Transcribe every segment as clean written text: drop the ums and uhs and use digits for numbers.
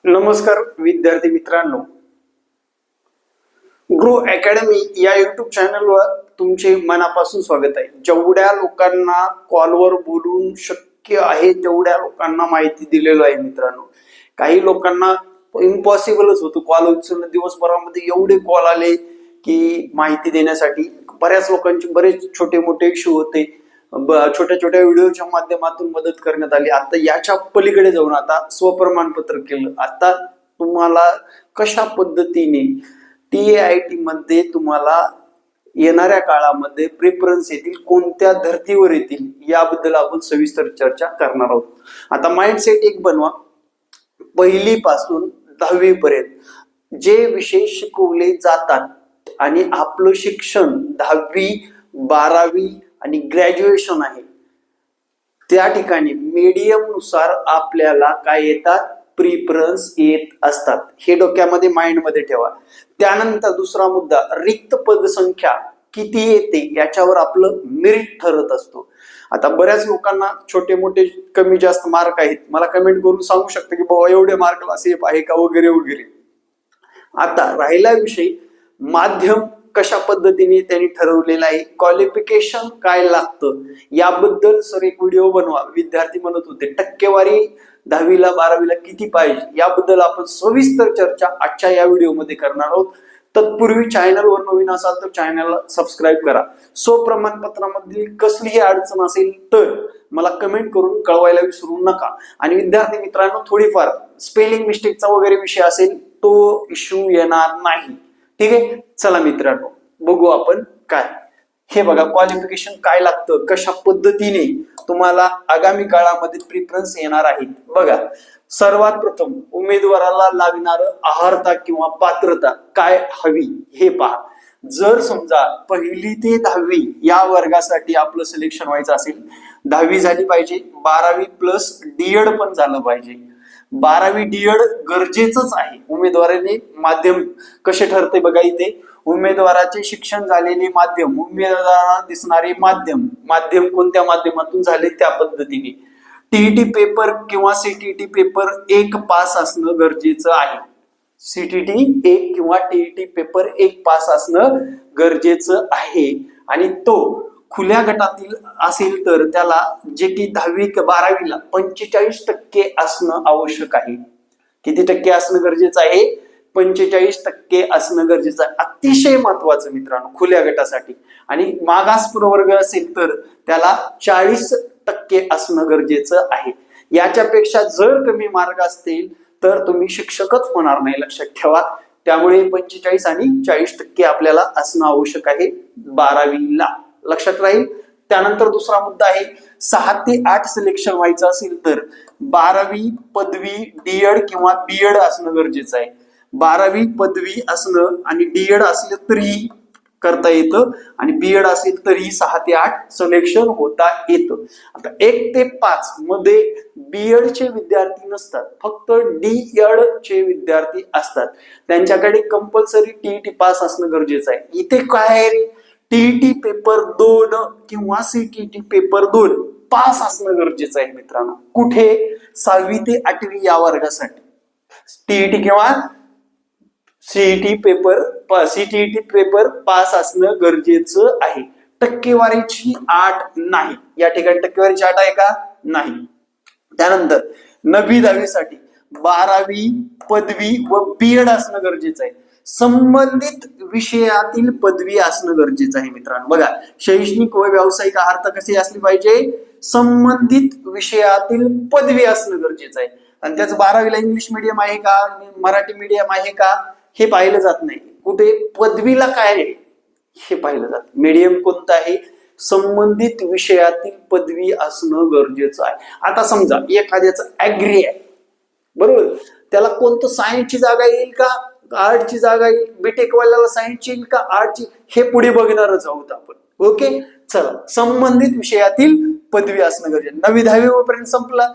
नमस्कार विद्यार्थी मित्रांनो, ग्रो अकॅडमी या युट्यूब चॅनलवर तुमचे मनापासून स्वागत आहे। जेवढ्या लोकांना कॉलवर बोलून शक्य आहे तेवढ्या लोकांना माहिती दिलेलं आहे मित्रांनो। काही लोकांना इम्पॉसिबलच होतं कॉल उचलणं, दिवसभरामध्ये एवढे कॉल आले की माहिती देण्यासाठी बऱ्याच लोकांचे बरेच छोटे मोठे इश्यू होते, छोट्या छोट्या व्हिडिओच्या माध्यमातून मदत करण्यात आली। आता याच्या पलीकडे जाऊन आता स्वप्रमाणपत्र केलं। आता तुम्हाला कशा पद्धतीने TAIT मध्ये तुम्हाला येणाऱ्या काळामध्ये प्रेफरन्स येतील, कोणत्या धर्तीवर येतील याबद्दल आपण सविस्तर चर्चा करणार आहोत। आता माइंडसेट एक बनवा, 1ली पासून 10वी पर्यंत जे विषय शिकवले जातात आणि आपलं शिक्षण 10वी 12वी आणि ग्रॅज्युएशन आहे, त्या ठिकाणी मीडियम नुसार आपल्याला काय येतात, प्रिफरन्स येत असतात। हे डोक्यामध्ये माइंड मध्ये ठेवा। त्यानंतर दुसरा मुद्दा, रिक्त पदसंख्या किती येते याच्यावर आपलं मेरिट ठरत असतो। आता बऱ्याच लोकांना छोटे मोठे कमी जास्त मार्क आहेत, मला कमेंट करून सांगू शकता की बाबा एवढे मार्क सेफ आहे का वगैरे वगैरे। आता राहिला विषय माध्यम कशा पद्धतीने त्यांनी ठरवलेलं आहे, क्वालिफिकेशन काय लागतं याबद्दल सर एक व्हिडिओ बनवा। विद्यार्थी म्हणत होते टक्केवारी 10वीला 12वीला किती पाहिजे याबद्दल आपण सविस्तर चर्चा आजच्या या व्हिडिओमध्ये करणार आहोत। तत्पूर्वी चॅनलवर नवीन असाल तर चॅनलला सबस्क्राईब करा। स्वप्रमाणपत्रामधील कसलीही अडचण असेल तर मला कमेंट करून कळवायला विसरू नका। आणि विद्यार्थी मित्रांनो, थोडीफार स्पेलिंग मिस्टेकचा वगैरे विषय असेल तो इश्यू येणार नाही, ठीक आहे। चला मित्रांनो, बघू आपण काय हे बघा, क्वालिफिकेशन काय लागतं, कशा पद्धतीने तुम्हाला आगामी काळामध्ये प्रिफरन्स येणार आहेत। बघा, सर्वात प्रथम उमेदवाराला लागणार अर्हता किंवा पात्रता काय हवी हे पहा। जर समजा 1ली ते 10वी या वर्गासाठी आपलं सिलेक्शन व्हायचं असेल, 10वी झाली पाहिजे, 12वी प्लस DED पण झालं पाहिजे। 12वी DED गरजेचंच आहे। उमेदवाराने माध्यम कसे ठरते बघा, इथे उमेदवाराचे शिक्षण झालेले माध्यम, उमेदवाराला दिसणारे माध्यम कोणत्या माध्यमातून झाले त्या पद्धतीने TET पेपर किंवा CTET पेपर 1 पास असणं गरजेचं आहे। CTET 1 किंवा TET पेपर 1 पास असणं गरजेचं आहे। आणि तो खुल्या गटातील असेल तर त्याला जे की 10वी 12वीला 45% असणं आवश्यक आहे। किती टक्के असणं गरजेचं आहे? 45% असणं गरजेचं आहे। अतिशय महत्वाचं मित्रांनो खुल्या गटासाठी। आणि मागास प्रवर्ग असेल तर त्याला 40% असणं गरजेचं आहे। याच्यापेक्षा जर कमी मार्क असतील तर तुम्ही शिक्षकच होणार नाही, लक्षात ठेवा। त्यामुळे 45 आणि 40% आपल्याला असणं आवश्यक आहे 12वीला, लक्षात राहील। त्यानंतर दुसरा मुद्दा आहे, 6 ते 8 सिलेक्शन व्हायचं असेल तर 12वी पदवी DED किंवा BED असणं गरजेचं आहे। 12वी पदवी असणं आणि DED असलं तरी करता येतं आणि BED असेल तरी 6 ते 8 सिलेक्शन होता येतं। आता 1 ते 5 मध्ये BED चे विद्यार्थी नसतात, फक्त DED चे विद्यार्थी असतात। त्यांच्याकडे कंपल्सरी TET पास असणं गरजेचं आहे। इथे काय आहे रे, TET पेपर 2 किंवा CTET पेपर 2 पास असणं गरजेचं आहे मित्रांनो। कुठे? 6वी ते 8वी या वर्गासाठी TET किंवा CTET पेपर पास असणं गरजेचं आहे। टक्केवारीची अट नाही, या ठिकाणी टक्केवारीची अट आहे का? नाही। त्यानंतर 9वी 10वी साठी 12वी पदवी व BED असणं गरजेचं आहे। संबंधित विषयातील पदवी असणं गरजेचं आहे मित्रांनो। बघा, शैक्षणिक व व्यावसायिक अर्हता कशी असली पाहिजे? संबंधित विषयातील पदवी असणं गरजेचं आहे। आणि त्याचं 12वीला इंग्लिश मीडियम आहे का, मराठी मीडियम आहे का हे पाहिलं जात नाही। कुठे पदवीला काय आहे हे पाहिलं जात। मीडियम कोणतं आहे? संबंधित विषयातील पदवी असणं गरजेचं आहे। आता समजा एखाद्याचं ऍग्री आहे, बरोबर, त्याला कोणतं सायन्सची जागा येईल का आर्टची जागा येईल, बीटेक वाल्याला सायन्सची येईल का आर्टची, हे पुढे बघणारच आहोत आपण। ओके, चला, संबंधित विषयातील पदवी असणं गरजेचं। 9वी 10वी पर्यंत संपला,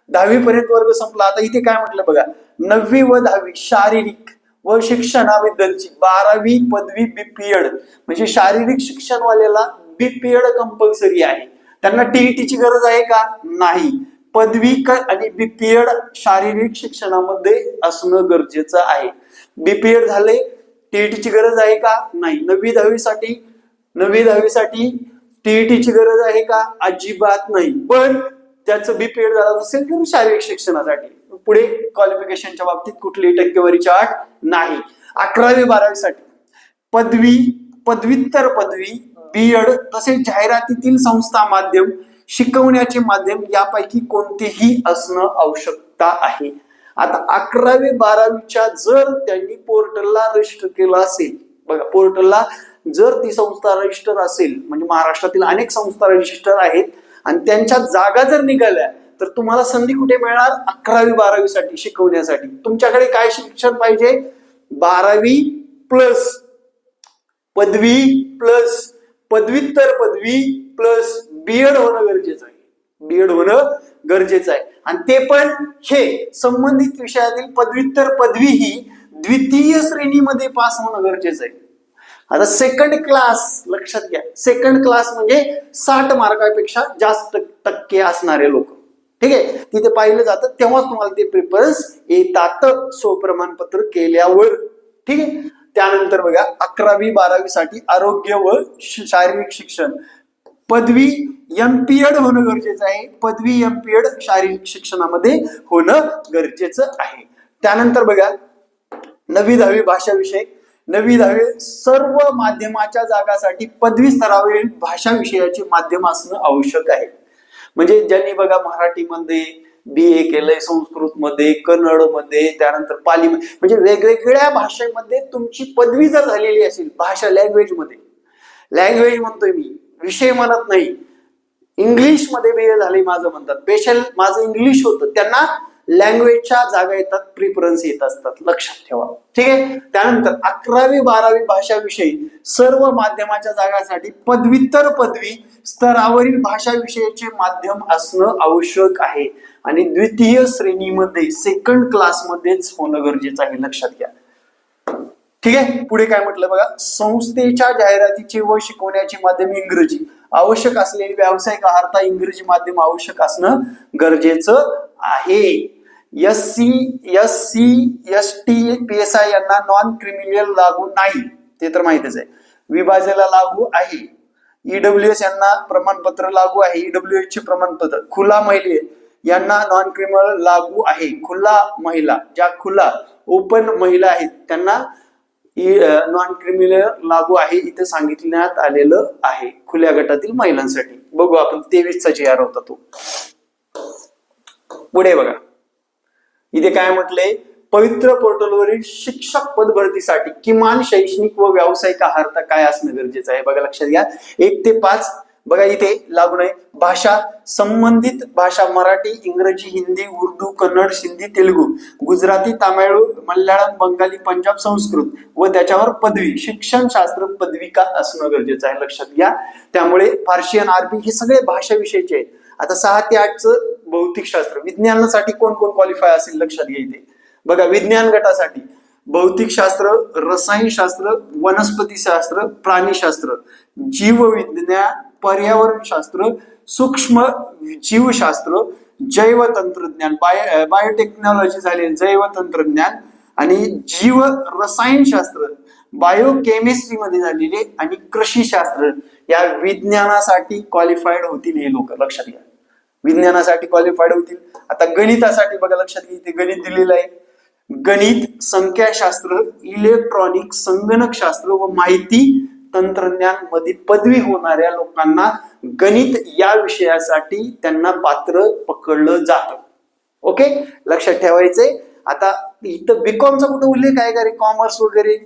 10वी पर्यंत वर्ग संपला। आता इथे काय म्हटलं बघा, 9वी व 10वी शारीरिक व शिक्षणाबद्दलची 12वी पदवी BPED म्हणजे शारीरिक शिक्षण वाल्याला BPED कंपल्सरी आहे। त्यांना TET ची गरज आहे का? नाही। पदवी आणि बीपीएड शारीरिक शिक्षणामध्ये असणं गरजेचं आहे. बीपीएड झाले, टीईटीची गरज आहे का? नाही. 9वी-10वी साठी टीईटीची गरज आहे का? अजिबात नाही. पण त्याचं बीपीएड झालं असेल तर शारीरिक शिक्षणासाठी, पुढे क्वालिफिकेशनच्या बाबतीत कुठलीही टक्केवारीची अट नाही. 11वी-12वी पदवी, पदव्युत्तर पदवी, बीएड तसेच जाहिरातीतील संस्था माध्यम, शिकवण्याचे माध्यम यापैकी कोणतेही असणं आवश्यकता आहे. आता 11वी-12वीच्या जर त्यांनी पोर्टलला रजिस्टर केलं असेल, बघा पोर्टलला जर ती संस्था रजिस्टर असेल, म्हणजे महाराष्ट्रातील अनेक संस्था रजिस्टर आहेत आणि त्यांच्या जागा जर निघाल्या तर तुम्हाला संधी कुठे मिळणार? 11वी-12वी शिकवण्यासाठी. तुमच्याकडे काय शिक्षण पाहिजे? 12वी प्लस पदवी प्लस पदव्युत्तर पदवी प्लस बीएड होणं गरजेचं आहे. बीएड होणं गरजेचं आहे आणि ते पण हे संबंधित विषयातील पदव्युत्तर पदवी ही द्वितीय श्रेणीमध्ये पास होणं गरजेचं आहे. आता सेकंड क्लास लक्षात घ्या, सेकंड क्लास म्हणजे 60 मार्कापेक्षा जास्त टक्के असणारे लोक, ठीक आहे, तिथे पाहिलं जातं, तेव्हाच तुम्हाला ते प्रेफरन्स येतात स्वप्रमाणपत्र केल्यावर, ठीक आहे. त्यानंतर बघा 11वी-12वी आरोग्य व शारीरिक शिक्षण पदवी एमपीएड होणं गरजेचं आहे. पदवी एमपीएड शारीरिक शिक्षणामध्ये होणं गरजेचं आहे. त्यानंतर बघा 9वी-10वी भाषा विषय, 9वी-10वी सर्व माध्यमाच्या जागासाठी पदवी स्तरावरील भाषा विषयाचे माध्यम असणं आवश्यक आहे. म्हणजे ज्यांनी बघा मराठीमध्ये BA केलंय, संस्कृत मध्ये, कन्नड मध्ये, त्यानंतर पाली मध्ये, म्हणजे वेगवेगळ्या भाषेमध्ये तुमची पदवी जर झालेली असेल, भाषा लँग्वेज मध्ये, लँग्वेज म्हणतोय मी, विषय म्हणत नाही, इंग्लिश मध्ये BA झाले माझं म्हणतात, स्पेशल माझं इंग्लिश होतं, त्यांना लँग्वेजच्या जागा येतात, प्रिफरन्स येत असतात, लक्षात ठेवा, ठीक आहे. त्यानंतर 11वी-12वी भाषा विषयी सर्व माध्यमाच्या जागासाठी पदव्युत्तर पदवी स्तरावरील भाषा विषयाचे माध्यम असणं आवश्यक आहे आणि द्वितीय श्रेणीमध्ये सेकंड क्लास मध्येच होणं गरजेचं आहे, लक्षात घ्या, ठीक आहे. पुढे काय म्हटलं बघा, संस्थेच्या जाहिरातीचे व शिकवण्याचे माध्यम इंग्रजी, आवश्यक असलेली व्यावसायिक अर्हता इंग्रजी माध्यम आवश्यक असणं गरजेचं आहे. SC, SC, ST, PSI यांना नॉन क्रिमिनल लागू नाही, ते तर माहितीच आहे. विभाजेला लागू आहे. EWS यांना प्रमाणपत्र लागू आहे, EWS चे प्रमाणपत्र. खुला महिला यांना नॉन क्रिमिनल लागू आहे. खुला महिला, ज्या खुला ओपन महिला आहेत त्यांना नॉन क्रिमिनल लागू आहे, इथे सांगितण्यात आलेलं आहे खुल्या गटातील महिलांसाठी. बघू आपण 23चा GR होता तो. पुढे बघा, इथे काय म्हटलंय, पवित्र पोर्टलवरील शिक्षक पद भरतीसाठी किमान शैक्षणिक व व्यावसायिक अर्हता काय असणं गरजेचं आहे, बघा लक्षात घ्या. 1 ते 5 बघा इथे लागू नाही. भाषा, संबंधित भाषा मराठी, इंग्रजी, हिंदी, उर्दू, कन्नड, सिंधी, तेलुगू, गुजराती, तामिळ, मल्याळम, बंगाली, पंजाब, संस्कृत व त्याच्यावर पदवी, शिक्षणशास्त्र पदविका असणं गरजेचं आहे, लक्षात घ्या. त्यामुळे फारशियन, अरबी हे सगळे भाषा विषयाचे आहेत. आता 6 ते 8चं भौतिकशास्त्र, विज्ञानासाठी कोण कोण क्वालिफाय असेल लक्षात घ्या. इथे बघा विज्ञान गटासाठी भौतिकशास्त्र, रसायनशास्त्र, वनस्पतीशास्त्र, प्राणीशास्त्र, जीवविज्ञान, पर्यावरणशास्त्र, सूक्ष्म जीवशास्त्र, जैव तंत्रज्ञान, बायोटेक्नॉलॉजी झालेली जैव तंत्रज्ञान आणि जीव रसायनशास्त्र, बायोकेमिस्ट्री मध्ये झालेले आणि कृषीशास्त्र या विज्ञानासाठी क्वालिफाईड होतील हे लोक, लक्षात घ्या. विज्ञानासाठी क्वालिफाईड होतील. आता गणितासाठी बघा लक्षात घ्या, इथे गणित दिलेलं आहे. गणित, संख्याशास्त्र, इलेक्ट्रॉनिक, संगणकशास्त्र व माहिती तंत्रज्ञान मध्ये पदवी होणाऱ्या लोकांना गणित या विषयासाठी त्यांना पात्र पकडलं जातं. ओके, लक्षात ठेवायचंय. आता इथं बीकॉमचा कुठं उल्लेख आहे का रे, कॉमर्स वगैरे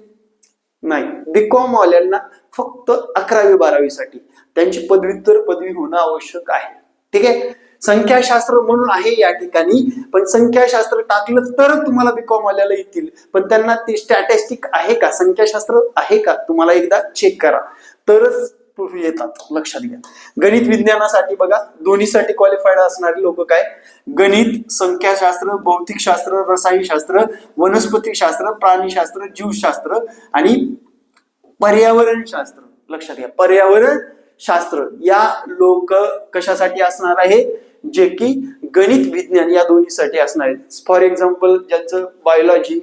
नाही. बीकॉम वाल्यांना फक्त 11वी-12वी साठी त्यांची पदव्युत्तर पदवी होणं आवश्यक आहे, ठीक आहे. संख्याशास्त्र म्हणून आहे या ठिकाणी, पण संख्याशास्त्र टाकलं तर तुम्हाला बीकॉम वाल्याला येतील, पण त्यांना ते स्टॅटिस्टिक आहे का, संख्याशास्त्र आहे का, तुम्हाला एकदा चेक करा तरच येतात, लक्षात घ्या. गणित विज्ञानासाठी बघा दोन्हीसाठी क्वालिफाईड असणारे लोक काय, गणित, संख्याशास्त्र, भौतिकशास्त्र, रसायनशास्त्र, वनस्पतीशास्त्र, प्राणीशास्त्र, जीवशास्त्र आणि पर्यावरणशास्त्र, लक्षात घ्या. पर्यावरण शास्त्र या लोक कशासाठी असणार आहे, जे की गणित विज्ञान या दोन्हीसाठी असणार आहेत. फॉर एक्झाम्पल ज्यांचं बायोलॉजी,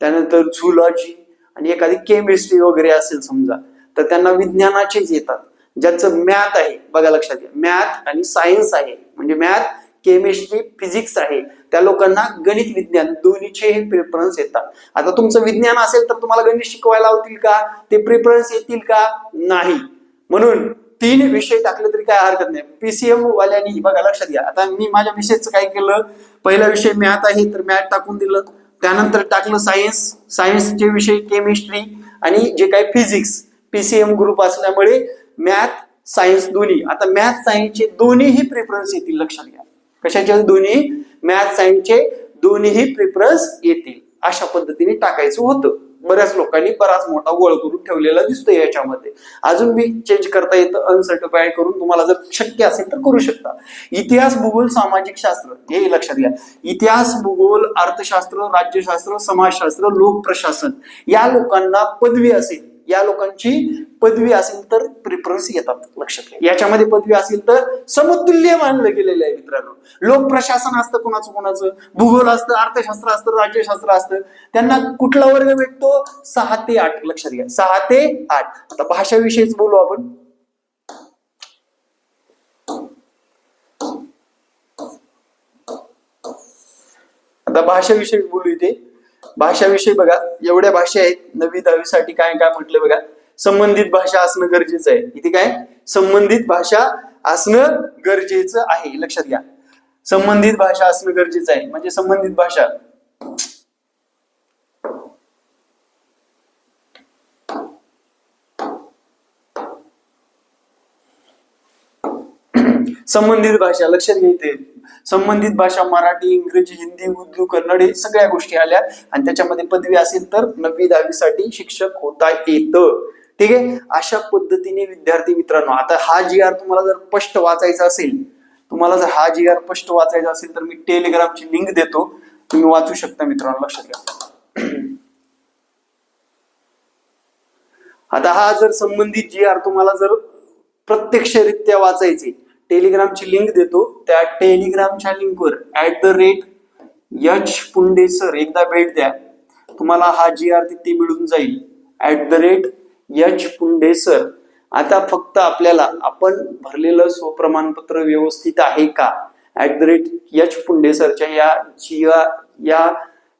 त्यानंतर झुलॉजी आणि एखादी केमिस्ट्री वगैरे असेल समजा, तर त्यांना विज्ञानाचेच येतात. ज्यांचं मॅथ आहे, बघा लक्षात घ्या, मॅथ आणि सायन्स आहे, म्हणजे मॅथ, केमिस्ट्री, फिजिक्स आहे, त्या लोकांना गणित विज्ञान दोन्हीचे हे प्रेफरन्स येतात. आता तुमचं विज्ञान असेल तर तुम्हाला गणित शिकवायला होतील का, ते प्रेफरन्स येतील का, नाही. म्हणून 3 विषय टाकले तरी काय हरकत नाही. पीसीएम वाल्यांनी बघा लक्षात घ्या, आता मी माझ्या विषयाचं काय केलं, पहिला विषय मॅथ आहे तर मॅथ टाकून दिलं, त्यानंतर टाकलं सायन्स, सायन्सचे विषय केमिस्ट्री आणि जे काही फिजिक्स, पीसीएम ग्रुप असल्यामुळे मॅथ सायन्स दोन्ही. आता मॅथ सायन्सचे दोन्हीही प्रेफरन्स येतील, लक्षात घ्या. कशाचे दोन्ही, मॅथ सायन्सचे दोन्हीही प्रेफरन्स येतील. अशा पद्धतीने टाकायचं होतं. बऱ्याच लोकांनी बराच मोठा गोळ करून ठेवलेला दिसतोय याच्यामध्ये. अजून बी चेंज करता येतं, अनसर्टिफाईड करून, तुम्हाला जर शक्य असेल तर करू शकता. इतिहास, भूगोल, सामाजिक शास्त्र हे लक्षात घ्या. इतिहास, भूगोल, अर्थशास्त्र, राज्यशास्त्र, समाजशास्त्र, लोकप्रशासन या लोकांना पदवी असेल, या लोकांची पदवी असेल तर प्रेफरन्स येतात, लक्षात घ्या. याच्यामध्ये पदवी असेल तर समतुल्य मानलं गेलेलं आहे मित्रांनो. लोक प्रशासन असतं कोणाचं, भूगोल असतं, अर्थशास्त्र असतं, राज्यशास्त्र असतं, त्यांना कुठला वर्ग भेटतो, 6 ते 8, लक्षात घ्या, 6 ते 8. आता भाषाविषयीच बोलू आपण. आता भाषाविषयी बोलू. इथे भाषाविषयी बघा, एवढ्या भाषा आहेत. 9वी 10वी साठी काय काय म्हटलं बघा, संबंधित भाषा असणं गरजेचं आहे. इथे काय, संबंधित भाषा असणं गरजेचं आहे, लक्षात घ्या. संबंधित भाषा असणं गरजेचं आहे, म्हणजे संबंधित भाषा संबंधित भाषा लक्षात घ्यायचे. संबंधित भाषा मराठी, इंग्रजी, हिंदी, उर्दू, कन्नड हे सगळ्या गोष्टी आल्या आणि त्याच्यामध्ये पदवी असेल तर 9वी 10वी साठी शिक्षक होता येतं. ठीक आहे. अशा पद्धतीने विद्यार्थी मित्रांनो, आता हा GR तुम्हाला जर स्पष्ट वाचायचा असेल, तर मी टेलिग्रामची लिंक देतो, तुम्ही वाचू शकता मित्रांनो, लक्षात घ्या. आता हा जर संबंधित GR तुम्हाला जर प्रत्यक्षरित्या वाचायचे, टेलिग्रामची लिंक देतो, त्या टेलिग्रामच्या लिंकवर @H पुंडे सर एकदा भेट द्या, तुम्हाला हा GR तिथे मिळून जाईल. @H Punde sir. आता फक्त आपल्याला आपण भरलेलं स्वप्रमाणपत्र व्यवस्थित आहे का, @H पुंडे सरच्या या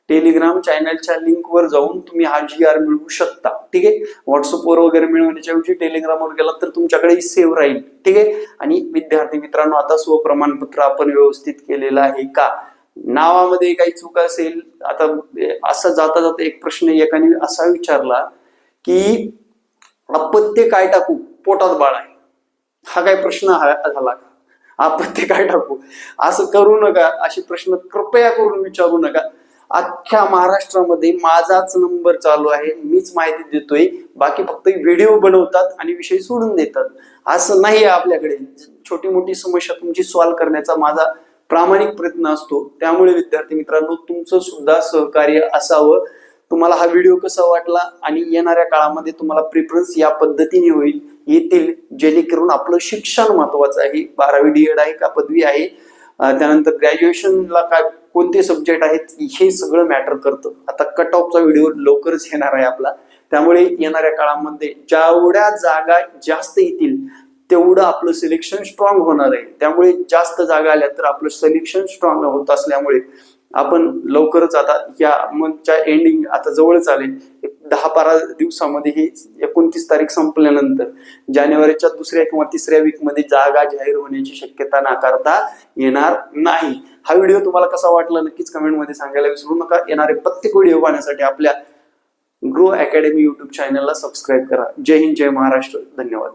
टेलिग्राम चॅनलच्या लिंकवर जाऊन तुम्ही हा GR मिळवू शकता. ठीक आहे. व्हॉट्सअपवर वगैरे मिळवण्याच्या ऐवजी टेलिग्रामवर गेला तर तुमच्याकडे सेव्ह राहील. ठीक आहे. आणि विद्यार्थी मित्रांनो, आता स्वप्रमाणपत्र आपण व्यवस्थित केलेलं आहे का, नावामध्ये काही चूक असेल, आता असं जाता जाता एक प्रश्न एकाने असा विचारला की अपत्य काय टाकू, पोटात बाळ आहे, हा काय प्रश्न झाला का, अपत्य काय टाकू, असं करू नका. असे प्रश्न कृपया करून विचारू नका. अख्ख्या महाराष्ट्रामध्ये माझाच नंबर चालू आहे, मीच माहिती देतोय, बाकी फक्त व्हिडिओ बनवतात आणि विषय सोडून देतात, असं नाही आहे आपल्याकडे. छोटी मोठी समस्या तुमची सॉल्व्ह करण्याचा माझा प्रामाणिक प्रयत्न असतो. त्यामुळे विद्यार्थी मित्रांनो, तुमचं सुद्धा सहकार्य असावं. तुम्हाला हा व्हिडिओ कसा वाटला आणि येणाऱ्या काळामध्ये तुम्हाला प्रेफरन्स या पद्धतीने येतील, जेणेकरून आपलं शिक्षण महत्वाचं आहे. 12वी D.Ed आहे का, पदवी आहे, त्यानंतर ग्रॅज्युएशनला काय कोणते सब्जेक्ट आहेत, हे सगळं मॅटर करतं. आता कट ऑफचा व्हिडिओ लवकरच येणार आहे आपला, त्यामुळे येणाऱ्या काळामध्ये जेवढ्या जागा जास्त येतील तेवढं आपलं सिलेक्शन स्ट्रॉंग होणार आहे. त्यामुळे जास्त जागा आल्या तर आपलं सिलेक्शन स्ट्रॉंग होत असल्यामुळे आपण लवकरच, आता या मंथच्या एंडिंग आता जवळच आले, 10-12 दिवसामध्ये ही 29 तारीख संपल्यानंतर जानेवारीच्या 2ऱ्या किंवा 3ऱ्या वीकमध्ये जागा जाहीर होण्याची शक्यता नाकारता येणार नाही. हा व्हिडिओ तुम्हाला कसा वाटला नक्कीच कमेंटमध्ये सांगायला विसरू नका. येणारे प्रत्येक व्हिडिओ पाहण्यासाठी आपल्या ग्रो अकॅडमी YouTube चॅनलला सबस्क्राईब करा. जय हिंद, जय महाराष्ट्र. धन्यवाद.